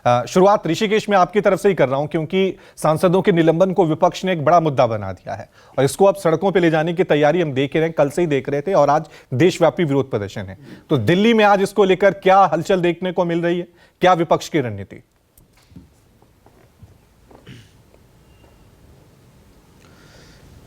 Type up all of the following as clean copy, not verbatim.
शुरुआत ऋषिकेश में आपकी तरफ से ही कर रहा हूं, क्योंकि सांसदों के निलंबन को विपक्ष ने एक बड़ा मुद्दा बना दिया है और इसको अब सड़कों पर ले जाने की तैयारी हम देख रहे हैं, कल से ही देख रहे थे और आज देशव्यापी विरोध प्रदर्शन है। तो दिल्ली में आज इसको लेकर क्या हलचल देखने को मिल रही है, क्या विपक्ष की रणनीति?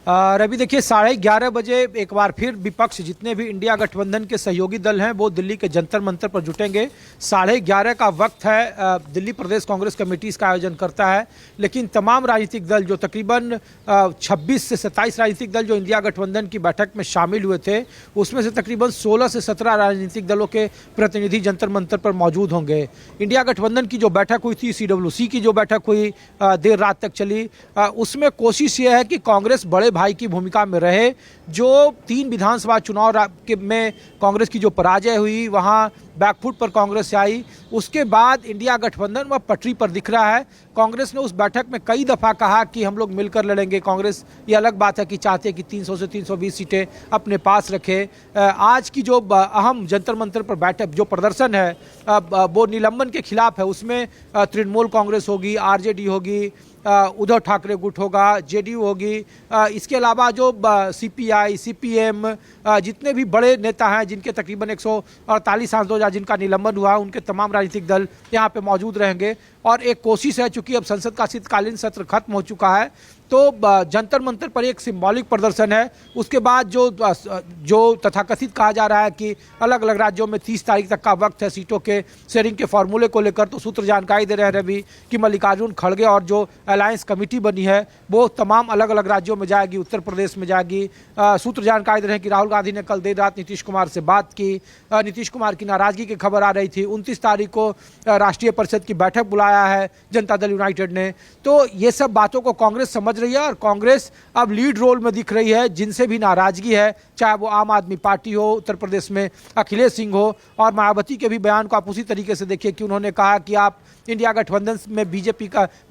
रवि, देखिए 11:30 बजे एक बार फिर विपक्ष जितने भी इंडिया गठबंधन के सहयोगी दल हैं वो दिल्ली के जंतर मंतर पर जुटेंगे। 11:30 का वक्त है। दिल्ली प्रदेश कांग्रेस कमेटी इसका आयोजन करता है, लेकिन तमाम राजनीतिक दल जो तकरीबन 26 से 27 राजनीतिक दल जो इंडिया गठबंधन की बैठक में शामिल हुए थे, उसमें से तकरीबन 16 से 17 राजनीतिक दलों के प्रतिनिधि जंतर मंतर पर मौजूद होंगे। इंडिया गठबंधन की जो बैठक हुई थी, CWC की जो बैठक हुई, देर रात तक चली, उसमें कोशिश ये है कि कांग्रेस बड़े भाई की भूमिका में रहे। जो 3 विधानसभा चुनाव में कांग्रेस की जो पराजय हुई, वहां बैकफुट पर कांग्रेस से आई, उसके बाद इंडिया गठबंधन वह पटरी पर दिख रहा है। कांग्रेस ने उस बैठक में कई दफा कहा कि हम लोग मिलकर लड़ेंगे। कांग्रेस ये अलग बात है कि चाहते हैं कि 300 से 320 सीटें अपने पास रखे। आज की जो अहम जंतर मंतर पर बैठक जो प्रदर्शन है वो निलंबन के खिलाफ है। उसमें तृणमूल कांग्रेस होगी, RJD होगी, उद्धव ठाकरे गुट होगा, JDU होगी, इसके अलावा जो CPI, CPM, जितने भी बड़े नेता हैं जिनके तकरीबन 148 सांसदों जिनका निलंबन हुआ, उनके तमाम राजनीतिक दल यहाँ पे मौजूद रहेंगे। और एक कोशिश है, चूंकि अब संसद का शीतकालीन सत्र खत्म हो चुका है, तो जंतर मंतर पर एक सिंबॉलिक प्रदर्शन है। उसके बाद जो तथाकथित कहा जा रहा है कि अलग अलग राज्यों में 30 तारीख तक का वक्त है सीटों के शेयरिंग के फॉर्मूले को लेकर, तो सूत्र जानकारी दे रहे हैं रवि कि मल्लिकार्जुन खड़गे और जो अलायंस कमेटी बनी है वो तमाम अलग अलग राज्यों में जाएगी, उत्तर प्रदेश में जाएगी। सूत्र जानकारी दे रहे हैं कि राहुल गांधी ने कल देर रात नीतीश कुमार से बात की। नीतीश कुमार की नाराजगी की खबर आ रही थी। 29 तारीख को राष्ट्रीय परिषद की बैठक बुलाया है जनता दल यूनाइटेड ने। तो ये सब बातों को कांग्रेस समझ रही है और कांग्रेस अब लीड रोल में दिख रही है। जिनसे भी नाराजगी है, चाहे वो आम आदमी पार्टी हो, उत्तर प्रदेश में अखिलेश सिंह हो, और मायावती के भी बयान को आप उसी तरीके से देखिए कि उन्होंने कहा कि आप इंडिया गठबंधन में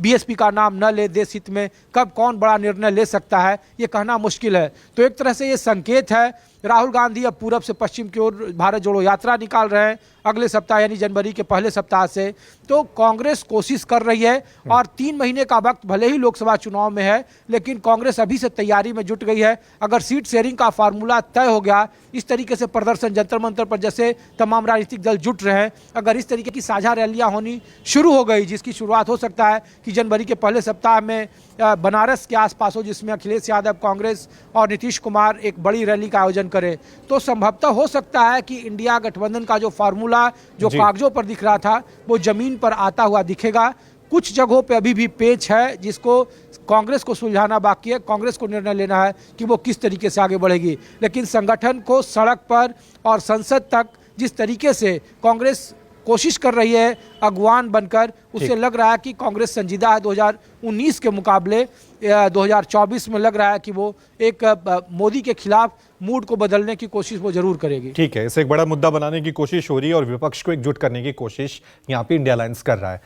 BSP का नाम न ले, देश हित में कब कौन बड़ा निर्णय ले सकता है ये कहना मुश्किल है। तो एक तरह से ये संकेत है। राहुल गांधी अब पूरब से पश्चिम की ओर भारत जोड़ो यात्रा निकाल रहे हैं अगले सप्ताह, यानी जनवरी के पहले सप्ताह से। तो कांग्रेस कोशिश कर रही है और 3 महीने का वक्त भले ही लोकसभा चुनाव में है, लेकिन कांग्रेस अभी से तैयारी में जुट गई है। अगर सीट शेयरिंग का फार्मूला तय हो गया, इस तरीके से प्रदर्शन जंतर मंतर पर जैसे तमाम राजनीतिक दल जुट रहे हैं, अगर इस तरीके की साझा रैलियां होनी शुरू हो गई, जिसकी शुरुआत हो सकता है कि जनवरी के पहले सप्ताह में बनारस के आसपास हो, जिसमें अखिलेश यादव कांग्रेस और नीतीश कुमार एक बड़ी रैली का आयोजन करें, तो संभवतः हो सकता है कि इंडिया गठबंधन का जो फार्मूला जो कागजों पर दिख रहा था वो जमीन पर आता हुआ दिखेगा। कुछ जगहों पे अभी भी पेच है जिसको कांग्रेस को सुलझाना बाकी है। कांग्रेस को निर्णय लेना है कि वो किस तरीके से आगे बढ़ेगी, लेकिन संगठन को सड़क पर और संसद तक जिस तरीके से कांग्रेस कोशिश कर रही है अगवान बनकर, उससे लग रहा है कि कांग्रेस संजीदा है। 2019 के मुकाबले 2024 में लग रहा है कि वो एक मोदी के खिलाफ मूड को बदलने की कोशिश वो जरूर करेगी। ठीक है, इसे एक बड़ा मुद्दा बनाने की कोशिश हो रही है और विपक्ष को एकजुट करने की कोशिश यहाँ पे इंडिया अलायंस कर रहा है।